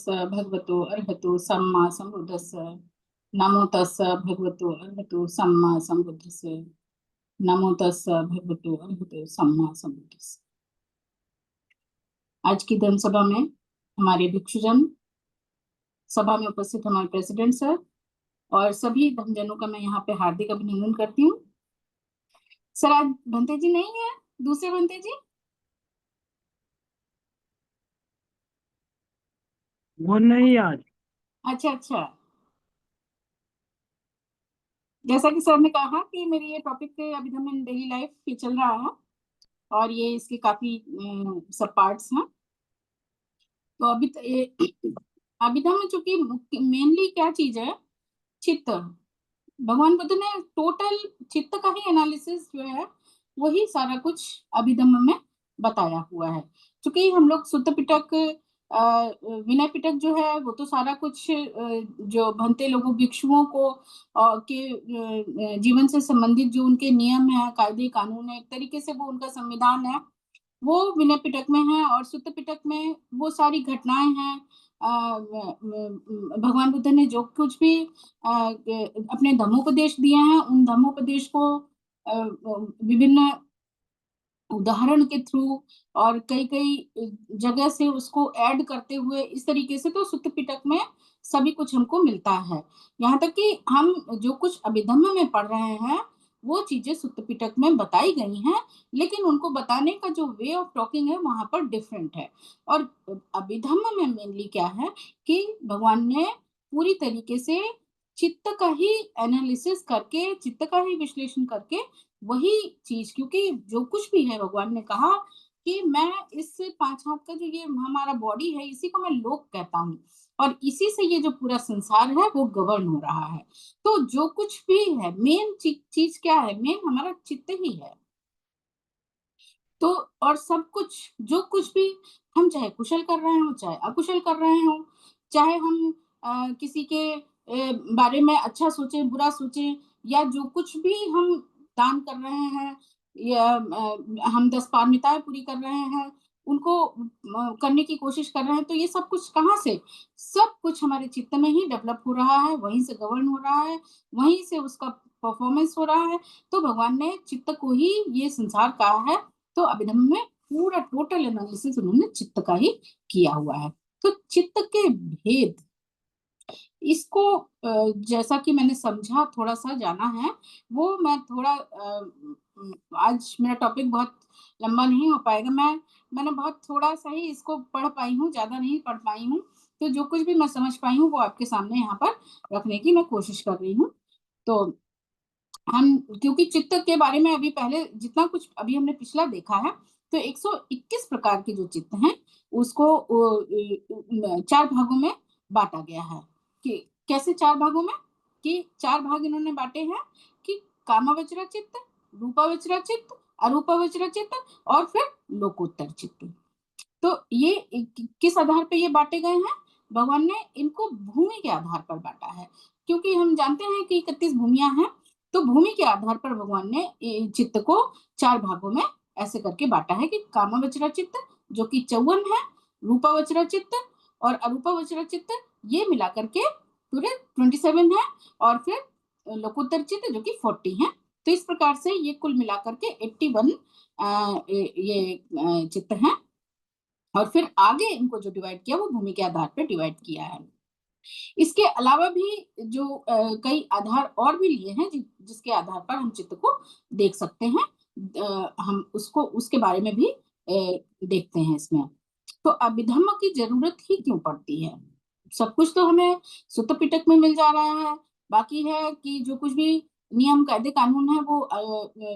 भगवतो अर्हतो सम्मा सम्बुद्धस्स। नमो तस्स भगवतो अर्हतो सम्मा सम्बुद्धस्स। नमो तस्स भगवतो अर्हतो सम्मा सम्बुद्धस्स। आज की धर्म सभा में हमारे भिक्षुजन, सभा में उपस्थित हमारे प्रेसिडेंट सर और सभी धर्मजनों का मैं यहाँ पे हार्दिक अभिनंदन करती हूँ। सर आज भंते जी नहीं है, दूसरे भंते जी वो नहीं आज। अच्छा अच्छा। जैसा कि सर ने कहा कि मेरी ये टॉपिक अभिधम इन डेली लाइफ ये चल रहा है और ये इसके काफी सब पार्ट्स हैं। तो अभी तो ये अभिधम में चूंकि मेनली क्या चीज है, चित्त। भगवान बुद्ध ने टोटल चित्त का ही एनालिसिस जो है वही सारा कुछ अभिधम्म में बताया हुआ है। क्योंकि हम लोग सुत्त पिटक विनय पिटक जो है वो तो सारा कुछ जो भंते लोगों भिक्षुओं को के जीवन से संबंधित जो उनके नियम है, कायदे कानून है, एक तरीके से वो उनका संविधान है, वो विनय पिटक में है। और सुत्त पिटक में वो सारी घटनाएं हैं। भगवान बुद्ध ने जो कुछ भी अपने धम्मोपदेश दिए हैं उन धम्मोपदेश को विभिन्न उदाहरण के थ्रू और कई कई जगह से उसको ऐड करते हुए इस तरीके से तो सुत्त पिटक में सभी कुछ हमको मिलता है। यहाँ तक कि हम जो कुछ अभिधम्म में पढ़ रहे हैं वो चीजें सुत्त पिटक में बताई गई हैं, लेकिन उनको बताने का जो वे ऑफ टॉकिंग है वहां पर डिफरेंट है। और अभिधम्म में मेनली क्या है कि भगवान ने पूरी तरीके से चित्त का ही एनालिसिस करके, चित्त का ही विश्लेषण करके वही चीज, क्योंकि जो कुछ भी है भगवान ने कहा कि मैं इस पांच हाथ का जो ये हमारा बॉडी है इसी को मैं लोक कहता हूँ और इसी से ये जो पूरा संसार है वो गवर्न हो रहा है। तो जो कुछ भी है मेन चीज क्या है, मेन हमारा चित्त ही है। तो और सब कुछ जो कुछ भी हम चाहे कुशल कर रहे हो चाहे अकुशल कर रहे हो, चाहे हम किसी के बारे में अच्छा सोचे बुरा सोचे, या जो कुछ भी हम दान कर रहे हैं या हम 10 पारमिताएं पूरी कर रहे हैं उनको करने की कोशिश कर रहे हैं, तो ये सब कुछ कहाँ से, सब कुछ हमारे चित्त में ही डेवलप हो रहा है, वहीं से गवर्न हो रहा है, वहीं से उसका परफॉर्मेंस हो रहा है। तो भगवान ने चित्त को ही ये संसार कहा है। तो अभिधम्म में पूरा टोटल एनालिसिस उन्होंने चित्त का ही किया हुआ है। तो चित्त के भेद, इसको जैसा कि मैंने समझा, थोड़ा सा जाना है, वो मैं थोड़ा आज मेरा टॉपिक बहुत लंबा नहीं हो पाएगा, मैंने बहुत थोड़ा सा ही इसको पढ़ पाई हूँ, ज्यादा नहीं पढ़ पाई हूँ। तो जो कुछ भी मैं समझ पाई हूँ वो आपके सामने यहाँ पर रखने की मैं कोशिश कर रही हूँ। तो हम क्योंकि चित्त के बारे में अभी पहले जितना कुछ अभी हमने पिछला देखा है, तो 121 प्रकार के जो चित्त हैं उसको चार भागों में बांटा गया है। कि कैसे चार भागों में, कि चार भाग इन्होंने बांटे हैं कि कामावचरा चित्त, रूपावचरा चित्त, अरूपावचरा चित्त और फिर लोकोत्तर चित्त। तो ये किस आधार पे ये बांटे गए हैं, भगवान ने इनको भूमि के आधार पर बांटा है। क्योंकि हम जानते हैं कि 31 भूमियां हैं, तो भूमि के आधार पर भगवान ने चित्त को चार भागों में ऐसे करके बांटा है कि कामावचरा चित्त जो कि 54 है, रूपावचरा चित्त और अरूपावचरा चित्त ये मिला करके पूरे 27 है, और फिर लोकोत्तर चित्त जो कि 40 है। तो इस प्रकार से ये कुल मिलाकर के 81 ये चित्त हैं। और फिर आगे इनको जो डिवाइड किया वो भूमि के आधार पर डिवाइड किया है। इसके अलावा भी जो कई आधार और भी लिए हैं जिसके आधार पर हम चित्त को देख सकते हैं, हम उसको उसके बारे में भी देखते हैं इसमें। तो अभिधम्म की जरूरत ही क्यों पड़ती है, सब कुछ तो हमें सुत्त पिटक में मिल जा रहा है, बाकी है कि जो कुछ भी नियम कायदे कानून है वो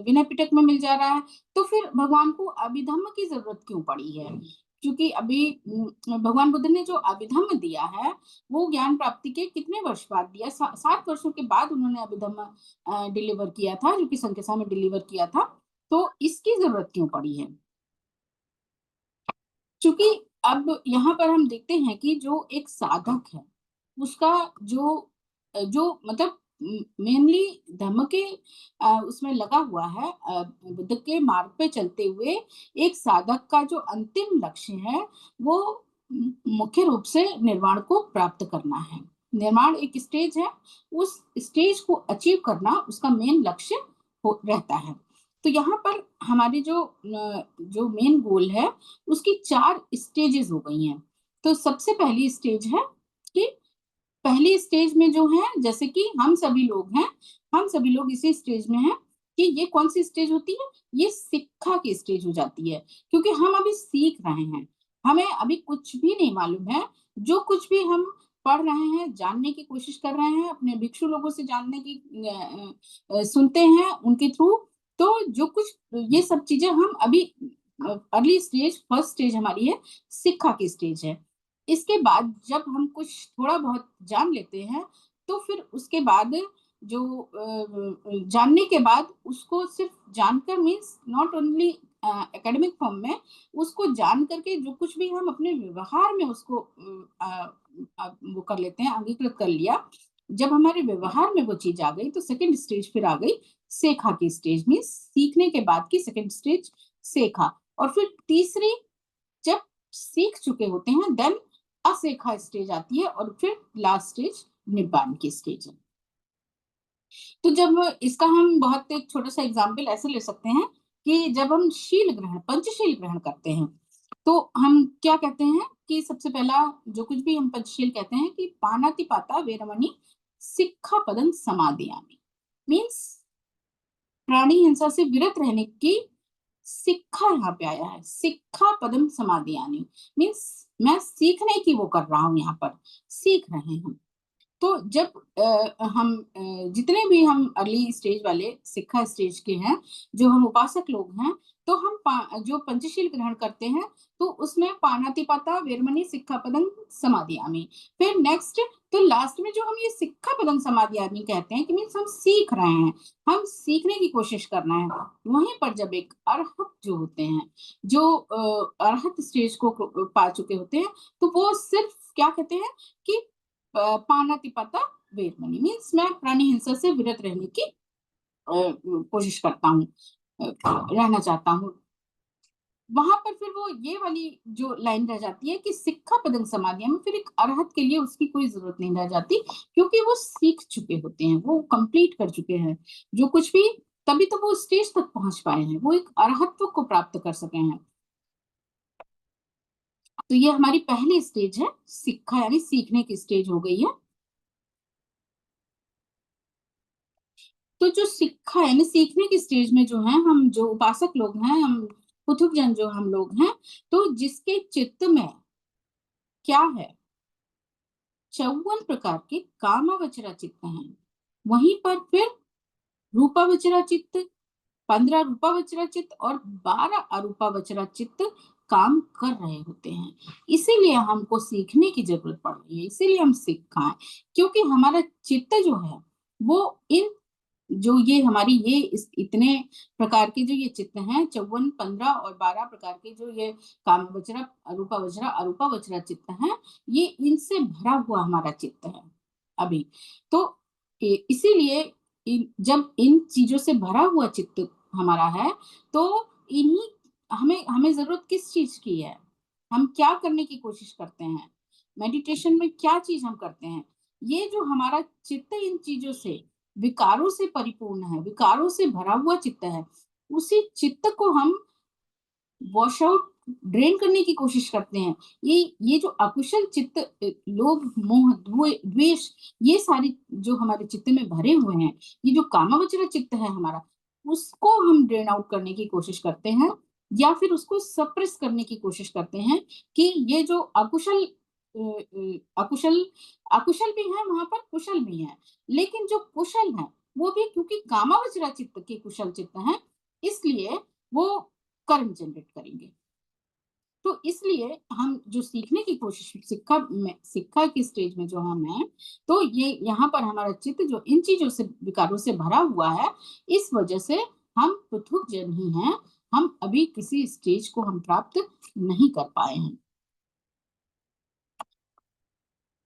विनय पिटक में मिल जा रहा है। तो फिर भगवान को अभिधम्म की जरूरत क्यों पड़ी है, क्योंकि अभी भगवान बुद्ध ने जो अभिधम्म दिया है वो ज्ञान प्राप्ति के कितने वर्ष बाद दिया, 7 वर्षों के बाद उन्होंने अभिधम्म डिलीवर किया था, जो कि संकेसा में डिलीवर किया था। तो इसकी जरूरत क्यों पड़ी है, क्योंकि अब यहाँ पर हम देखते हैं कि जो एक साधक है उसका जो जो मतलब मेनली धर्म के उसमें लगा हुआ है, बुद्ध के मार्ग पे चलते हुए एक साधक का जो अंतिम लक्ष्य है वो मुख्य रूप से निर्वाण को प्राप्त करना है। निर्वाण एक स्टेज है, उस स्टेज को अचीव करना उसका मेन लक्ष्य रहता है। तो यहाँ पर हमारी जो मेन गोल है उसकी 4 स्टेजेस हो गई हैं। तो सबसे पहली स्टेज है कि पहली स्टेज में जो है, जैसे कि हम सभी लोग हैं, हम सभी लोग इसी स्टेज में हैं कि ये कौन सी स्टेज होती है, ये शिक्षा की स्टेज हो जाती है, क्योंकि हम अभी सीख रहे हैं, हमें अभी कुछ भी नहीं मालूम है। जो कुछ भी हम पढ़ रहे हैं, जानने की कोशिश कर रहे हैं, अपने भिक्षु लोगों से जानने की सुनते हैं उनके थ्रू। तो जो कुछ ये सब चीजें हम अभी अर्ली स्टेज, फर्स्ट स्टेज हमारी है, शिक्षा की स्टेज है। इसके बाद जब हम कुछ थोड़ा बहुत जान लेते हैं, तो फिर उसके बाद जो जानने के बाद उसको सिर्फ जानकर means not only academic form में, उसको जान करके जो कुछ भी हम अपने व्यवहार में उसको वो कर लेते हैं, अंगीकृत कर लिया। जब हमारे व्यवहार में वो चीज आ गई तो सेकंड स्टेज फिर आ गई सेखा की स्टेज, मीन्स सीखने के बाद की सेकंड स्टेज सेखा। और फिर तीसरी, जब सीख चुके होते हैं देन असेखा स्टेज आती है, और फिर लास्ट स्टेज निब्बान की स्टेज है। तो जब इसका हम बहुत एक छोटा सा एग्जाम्पल ऐसे ले सकते हैं कि जब हम शील ग्रहण, पंचशील ग्रहण करते हैं, तो हम क्या कहते हैं कि सबसे पहला जो कुछ भी हम पंचशील कहते हैं कि पानातिपाता वेरमणि सिक्खापदं समादयामि, मीन्स प्राणी हिंसा से विरत रहने की सिक्खा यहाँ पे आया है, सिक्खा पदम समादयानि, मीन्स मैं सीखने की वो कर रहा हूँ, यहाँ पर सीख रहे हैं हम। तो जब हम जितने भी हम अर्ली स्टेज वाले शिक्षा स्टेज के हैं, जो हम उपासक लोग हैं, तो हम जो पंचशील ग्रहण करते हैं, तो उसमें पाणातिपाता वेरमणि सिक्खापदं समादयामि। फिर नेक्स्ट, तो लास्ट में जो हम ये सिक्खापदं समादयामि कहते हैं कि मीन्स हम सीख रहे हैं, हम सीखने की कोशिश करना है। वहीं पर जब एक अरहत जो होते हैं, जो अरहत स्टेज को पा चुके होते हैं, तो वो सिर्फ क्या कहते हैं कि पानातिपाता वेरमणि, मीन्स मैं प्राणी हिंसा से विरत रहने की कोशिश करता हूँ, रहना चाहता हूँ। वहां पर फिर वो ये वाली जो लाइन रह जाती है कि सिक्खा पदं समाधिया में, फिर एक अरहत के लिए उसकी कोई जरूरत नहीं रह जाती, क्योंकि वो सीख चुके होते हैं, वो कंप्लीट कर चुके हैं जो कुछ भी, तभी तो वो स्टेज तक पहुंच पाए हैं, वो एक अरहत्व को प्राप्त कर सके हैं। तो ये हमारी पहली स्टेज है, सिक्खा यानी सीखने की स्टेज हो गई है। तो जो सिक्खा यानी सीखने की स्टेज में जो है, हम जो उपासक लोग हैं, हम पुथुक जन जो हम लोग हैं, तो जिसके चित्त में क्या है, 54 प्रकार के कामावचरा चित्त हैं, वहीं पर फिर रूपावचरा चित्त, 15 रूपावचरा चित्त और 12 अरूपावचरा चित्त काम कर रहे होते हैं। इसीलिए हमको सीखने की जरूरत पड़ रही है, इसीलिए हम सीखाएं, क्योंकि हमारा चित्त जो है वो इन जो ये हमारी ये इतने प्रकार के जो ये चित्त हैं, 54, 15 और 12 प्रकार के जो ये कामवचरा, अरूपावचरा, अरूपावचरा चित्त हैं, ये इनसे भरा हुआ हमारा चित्त है अभी। तो इसीलिए जब इन चीजों से भरा हुआ चित्त हमारा है, तो इन्हीं हमें हमें जरूरत किस चीज की है, हम क्या करने की कोशिश करते हैं, मेडिटेशन में क्या चीज हम करते हैं, ये जो हमारा चित्त इन चीजों से, विकारों से परिपूर्ण है, विकारों से भरा हुआ चित्त है, उसी चित्त को हम वॉश आउट, ड्रेन करने की कोशिश करते हैं। ये जो अकुशल चित्त, लोभ मोह द्वेष, ये सारी जो हमारे चित्त में भरे हुए हैं, ये जो कामावचर चित्त है हमारा, उसको हम ड्रेन आउट करने की कोशिश करते हैं, या फिर उसको सप्रेस करने की कोशिश करते हैं कि ये जो अकुशल अकुशल अकुशल भी है वहां पर, कुशल भी है, लेकिन जो कुशल है वो भी क्योंकि कामावचरा चित्त के कुशल चित्त हैं, इसलिए वो कर्म जनरेट करेंगे। तो इसलिए हम जो सीखने की कोशिश, शिक्षा की स्टेज में जो हम हैं, तो ये यहाँ पर हमारा चित्त जो इन चीजों से, विकारों से भरा हुआ है, इस वजह से हम पृथुक जन ही हैं, हम अभी किसी स्टेज को हम प्राप्त नहीं कर पाए हैं।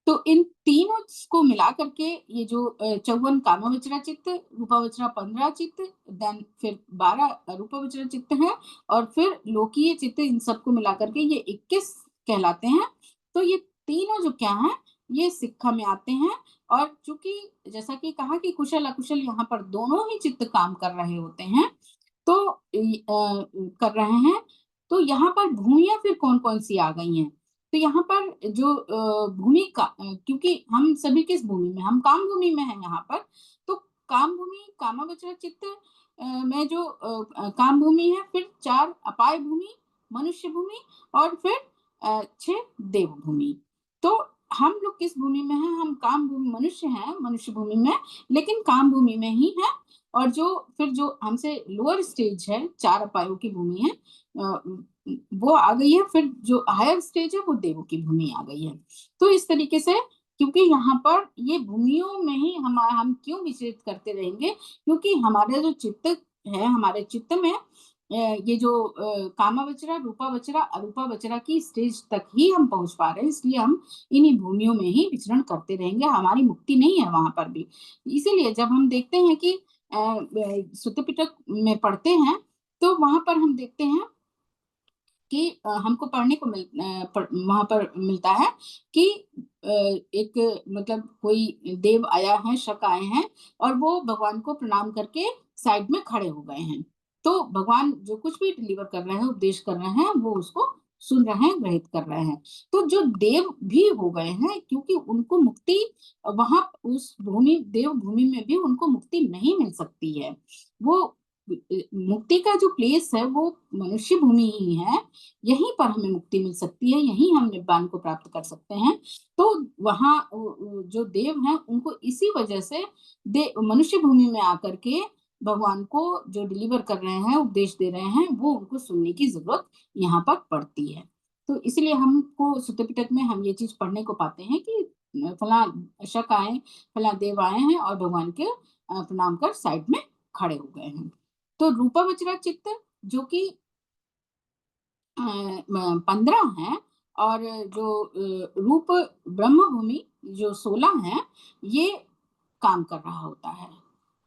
तो इन तीनों को मिला करके ये जो 54 कामावचरा चित्त, रूपावचरा 15 चित्त, देन फिर 12 रूपावचरा चित्त है, और फिर लोकीय चित्त, इन सबको मिला करके ये 21 कहलाते हैं। तो ये तीनों जो क्या हैं, ये सिक्खा में आते हैं। और चूंकि जैसा कि कहा कि कुशल अकुशल यहाँ पर दोनों ही चित्त काम कर रहे होते हैं, तो कर रहे हैं। तो यहाँ पर भूमियां फिर कौन कौन सी आ गई हैं? तो यहाँ पर जो भूमि का, क्योंकि हम सभी किस भूमि में, हम काम भूमि में हैं यहाँ पर। तो काम भूमि, कामवचरा चित्त में जो काम भूमि है, फिर 4 अपाय भूमि, मनुष्य भूमि, और फिर 6 देव भूमि। तो हम लोग किस भूमि में हैं? हम काम भूमि, मनुष्य हैं मनुष्य भूमि में, लेकिन काम भूमि में ही है। और जो फिर जो हमसे लोअर स्टेज है, 4 अपायों की भूमि है, वो आ गई है। फिर जो हायर स्टेज है वो देवों की भूमि आ गई है। तो इस तरीके से, क्योंकि यहाँ पर ये भूमियों में ही हम क्यों विचरित करते रहेंगे, क्योंकि हमारा जो चित्त है, हमारे चित्त में ये जो कामावचरा, रूपावचरा, अरूपावचरा की स्टेज तक ही हम पहुंच पा रहे हैं, इसलिए हम इन्हीं भूमियों में ही विचरण करते रहेंगे। हमारी मुक्ति नहीं है वहां पर भी। इसीलिए जब हम देखते हैं कि सुत्त पिटक में पढ़ते हैं, तो वहां पर हम देखते हैं कि हमको पढ़ने को वहां पर मिलता है कि एक मतलब कोई देव आया है, शक आए हैं, और वो भगवान को प्रणाम करके साइड में खड़े हो गए हैं। तो भगवान जो कुछ भी डिलीवर कर रहे हैं, उपदेश कर रहे हैं, वो उसको सुन रहे हैं, ग्रहित कर रहे हैं। तो जो देव भी हो गए हैं, क्योंकि उनको मुक्ति वहां उस भूमि, देव भूमि में भी उनको मुक्ति नहीं मिल सकती है। वो मुक्ति का जो प्लेस है वो मनुष्य भूमि ही है। यहीं पर हमें मुक्ति मिल सकती है, यहीं हम निब्बान को प्राप्त कर सकते हैं। तो वहां जो देव हैं, उनको इसी वजह से मनुष्य भूमि में आकर के भगवान को जो डिलीवर कर रहे हैं, उपदेश दे रहे हैं, वो उनको सुनने की जरूरत यहाँ पर पड़ती है। तो इसलिए हमको सुत्त पिटक में हम ये चीज पढ़ने को पाते हैं कि फला शक आए, फला देव आए हैं और भगवान के प्रणाम कर साइड में खड़े हो गए हैं। तो रूपावचरा चित्त जो कि 15 है, और जो रूप ब्रह्म भूमि जो 16 है, ये काम कर रहा होता है।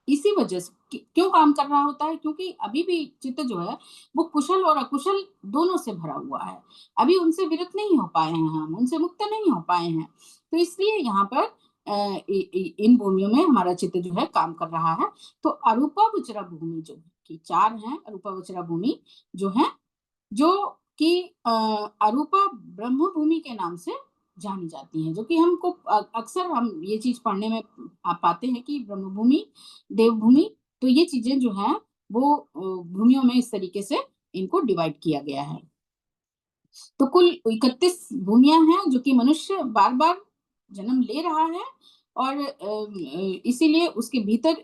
इसी वजह से क्यों काम कर रहा होता है? क्योंकि अभी भी चित्त जो है वो कुशल और अकुशल दोनों से भरा हुआ है। अभी उनसे विरत नहीं हो पाए हैं, हम उनसे मुक्त नहीं हो पाए हैं। तो इसलिए यहाँ पर इन भूमियों में हमारा चित्त जो है काम कर रहा है। तो अरूपावचरा भूमि जो कि 4 है, अरूपावचरा भूमि जो है, जो कि अरूपा ब्रह्म भूमि के नाम से जानी जाती है, जो कि हमको अक्सर हम ये चीज पढ़ने में आप पाते हैं कि ब्रह्म भूमि, देव भूमि। तो ये चीजें जो है वो भूमियों में इस तरीके से इनको डिवाइड किया गया है। तो कुल 31 भूमियां हैं जो कि मनुष्य बार बार जन्म ले रहा है। और इसीलिए उसके भीतर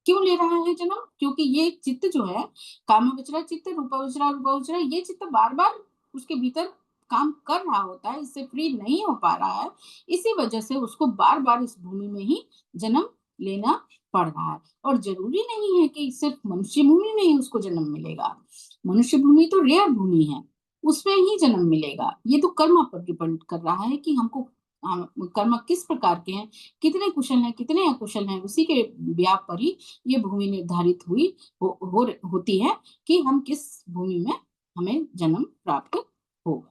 क्यों ले रहा है जन्म? क्योंकि ये चित्त जो है, कामवचरा चित्त, रूपवचरा रूपवचरा, ये चित्त बार बार उसके भीतर काम कर रहा होता है, इससे फ्री नहीं हो पा रहा है। इसी वजह से उसको बार बार इस भूमि में ही जन्म लेना पड़ रहा है। और जरूरी नहीं है कि सिर्फ मनुष्य भूमि में ही उसको जन्म मिलेगा। मनुष्य भूमि तो रेयर भूमि है, उसमें ही जन्म मिलेगा। ये तो कर्म पर डिपेंड कर रहा है कि हमको कर्म किस प्रकार के हैं, कितने कुशल हैं, कितने अकुशल हैं, उसी के व्याप पर ही ये भूमि निर्धारित होती है कि हम किस भूमि में हमें जन्म प्राप्त होगा।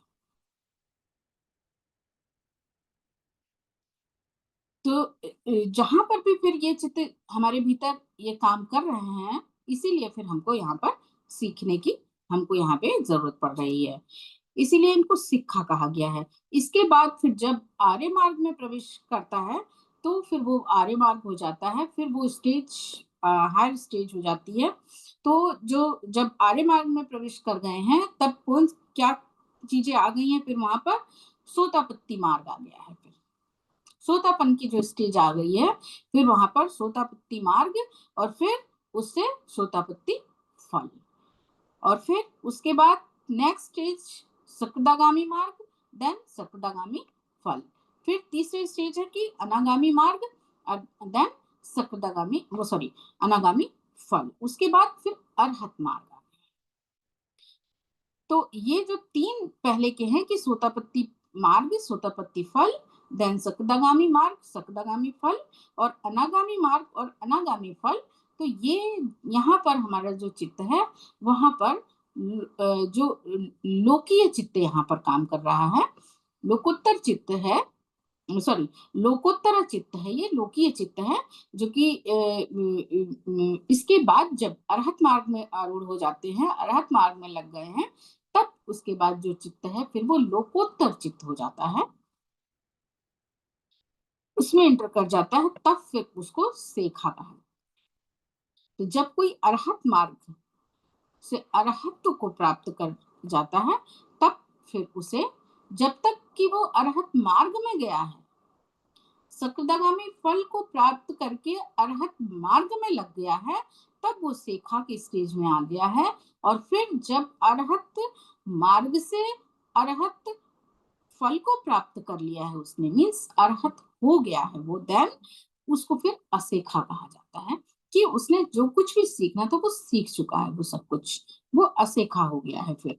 तो जहां पर भी फिर ये चित्त हमारे भीतर ये काम कर रहे हैं, इसीलिए फिर हमको यहाँ पर सीखने की, हमको यहाँ पे जरूरत पड़ रही है। इसीलिए इनको सिक्खा कहा गया है। इसके बाद फिर जब आर्य मार्ग में प्रवेश करता है, तो फिर वो आर्य मार्ग हो जाता है, फिर वो स्टेज हायर स्टेज हो जाती है। तो जो जब आर्य मार्ग में प्रवेश कर गए हैं, तब कौन क्या चीजें आ गई हैं? फिर वहां पर सोतापत्ति मार्ग आ गया है। फिर सोतापन की जो स्टेज आ गई है, फिर वहां पर सोतापत्ति मार्ग, और फिर उससे सोतापत्ति फल, और फिर उसके बाद नेक्स्ट स्टेज सकदागामी मार्ग, देन सकदागामी फल। फिर तीसरी स्टेज है कि अनागामी मार्ग, और देन सकदागामी, वो सॉरी, अनागामी फल। उसके बाद फिर अरहत मार्ग। तो ये जो 3 पहले के हैं कि सोतापत्ति मार्ग, सोतापत्ति फल, देन सकदागामी मार्ग, सकदागामी फल, और अनागामी मार्ग और अनागामी फल। तो ये यहाँ पर हमारा जो चित्त है, वहां पर जो लोकीय चित्त यहाँ पर काम कर रहा है, लोकोत्तर चित्त है, सॉरी, लोकोत्तर चित्त है, ये लोकीय चित्त है, जो कि इसके बाद जब अरहत मार्ग में आरूढ़ हो जाते हैं, अरहत मार्ग में लग गए हैं, तब उसके बाद जो चित्त है फिर वो लोकोत्तर चित्त हो जाता है, उसमें एंटर कर जाता है, तब फिर उसको सेखा कहा। तो जब कोई अरहत मार्ग से अरहत्व को प्राप्त कर जाता है, तब फिर उसे, जब तक कि वो अरहत मार्ग में गया है, सकृदागामी फल को प्राप्त करके अरहत मार्ग में लग गया है, तब वो सेखा के स्टेज में आ गया है। और फिर जब अरहत मार्ग से अरहत फल को प्राप्त कर लिया है उसने, मीन्स अरहत हो गया है वो, देन उसको फिर असेखा कहा जाता है, कि उसने जो कुछ भी सीखना था वो सीख चुका है, वो सब कुछ वो असेखा हो गया है। फिर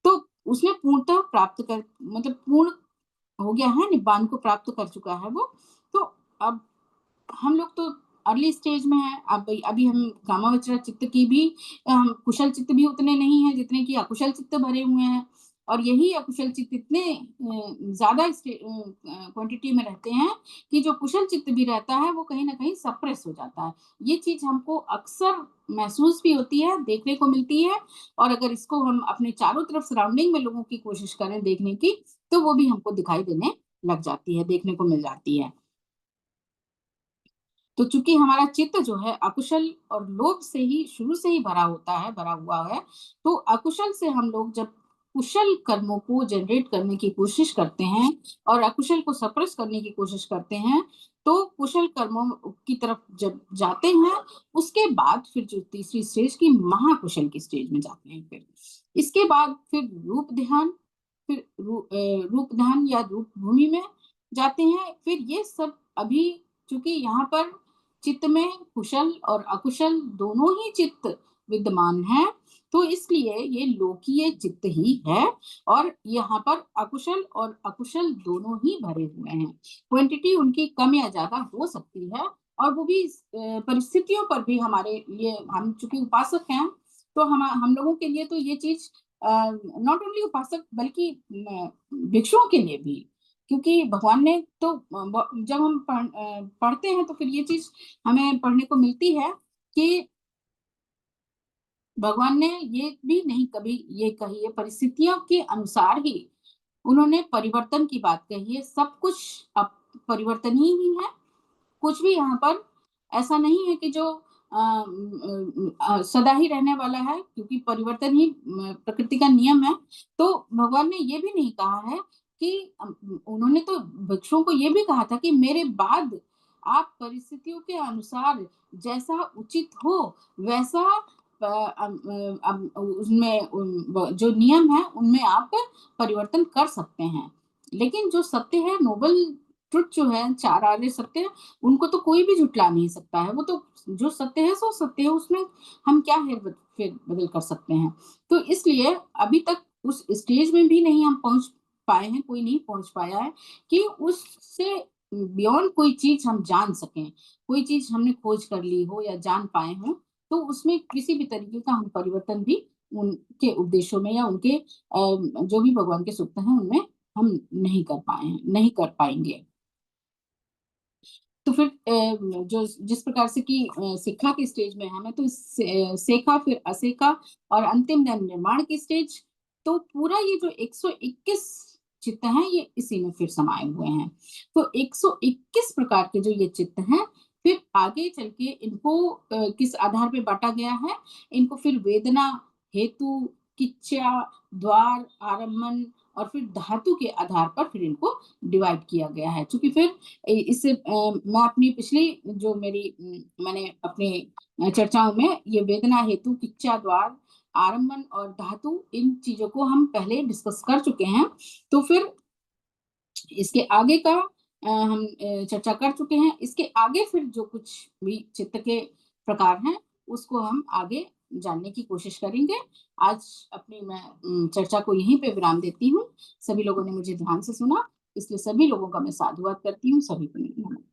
तो उसने पूर्णतः प्राप्त कर, मतलब पूर्ण हो गया है, निब्बान को प्राप्त कर चुका है वो। तो अब हम लोग तो अर्ली स्टेज में हैं, अब अभी हम कामावचर चित्त की भी, कुशल चित्त भी उतने नहीं है जितने कि अकुशल चित्त भरे हुए हैं, और यही अकुशल चित्त इतने ज्यादा क्वांटिटी में रहते हैं कि जो कुशल चित्त भी रहता है वो कहीं ना कहीं सप्रेस हो जाता है। ये चीज हमको अक्सर महसूस भी होती है, देखने को मिलती है, और अगर इसको हम अपने चारों तरफ सराउंडिंग में लोगों की कोशिश करें देखने की, तो वो भी हमको दिखाई देने लग जाती है, देखने को मिल जाती है। तो चूंकि हमारा चित्त जो है अकुशल और लोभ से ही शुरू से ही भरा होता है, भरा हुआ है, तो अकुशल से हम लोग जब कुशल कर्मों को जनरेट करने की कोशिश करते हैं और अकुशल को सप्रेस करने की कोशिश करते हैं, तो कुशल कर्मों की तरफ जब जाते हैं, उसके बाद फिर जो तीसरी स्टेज की महाकुशल की स्टेज में जाते हैं, फिर इसके बाद फिर रूप ध्यान, फिर रूप ध्यान या रूप भूमि में जाते हैं। फिर ये सब अभी, चूंकि यहाँ पर चित्त में कुशल और अकुशल दोनों ही चित्त विद्यमान है, तो इसलिए ये लोकीय चित्त ही है, और यहाँ पर अकुशल और अकुशल दोनों ही भरे हुए हैं। क्वांटिटी उनकी कम या ज्यादा हो सकती है, और वो भी परिस्थितियों पर भी हमारे लिए, हम चूंकि उपासक हैं, तो हम लोगों के लिए तो ये चीज नॉट ओनली उपासक बल्कि भिक्षुओं के लिए भी, क्योंकि भगवान ने तो जब हम पढ़ते हैं तो फिर ये चीज हमें पढ़ने को मिलती है कि भगवान ने ये भी नहीं कभी ये कही है, परिस्थितियों के अनुसार ही उन्होंने परिवर्तन की बात कही है, सब कुछ अब परिवर्तनीय ही है, कुछ भी यहाँ पर ऐसा नहीं है कि जो सदा ही रहने वाला है, क्योंकि परिवर्तन ही प्रकृति का नियम है। तो भगवान ने ये भी नहीं कहा है कि उन्होंने तो भिक्षुओं को ये भी कहा था कि मेरे बाद आप परिस्थितियों के अनुसार जैसा उचित हो वैसा उसमें जो नियम है उनमें आप परिवर्तन कर सकते हैं, लेकिन जो सत्य है, नोबल ट्रुथ जो है, चार आर्य सत्य, उनको तो कोई भी झुटला नहीं सकता है। वो तो जो सत्य है सो सत्य है, उसमें हम क्या है फिर बदल कर सकते हैं। तो इसलिए अभी तक उस स्टेज में भी नहीं हम पहुंच पाए हैं, कोई नहीं पहुंच पाया है कि उससे बियॉन्ड कोई चीज हम जान सकें, कोई चीज हमने खोज कर ली हो या जान पाए हो, तो उसमें किसी भी तरीके का हम परिवर्तन भी उनके उपदेशों में या उनके जो भी भगवान के सूक्त हैं उनमें हम नहीं कर पाए हैं, नहीं कर पाएंगे। तो फिर जो जिस प्रकार से कि शिक्षा की स्टेज में हमें तो सेखा, फिर असेखा, और अंतिम निर्माण की स्टेज, तो पूरा ये जो 121 चित्त हैं ये इसी में फिर समाये हुए हैं। तो 121 प्रकार के जो ये चित्त हैं, फिर आगे चल के इनको किस आधार पे बांटा गया है, इनको फिर वेदना, हेतु, किच्चा, द्वार, आरम्भन और फिर धातु के आधार पर फिर इनको डिवाइड किया गया है। चूंकि फिर इससे मैं अपनी पिछली जो मेरी मैंने अपने चर्चाओं में ये वेदना, हेतु, किच्चा, द्वार, आरंभन और धातु, इन चीजों को हम पहले डिस्कस कर चुके हैं। तो फिर इसके आगे का हम चर्चा कर चुके हैं। इसके आगे फिर जो कुछ भी चित्त के प्रकार हैं उसको हम आगे जानने की कोशिश करेंगे। आज अपनी मैं चर्चा को यहीं पे विराम देती हूँ। सभी लोगों ने मुझे ध्यान से सुना, इसलिए सभी लोगों का मैं साधुवाद करती हूँ। सभी को नमस्कार।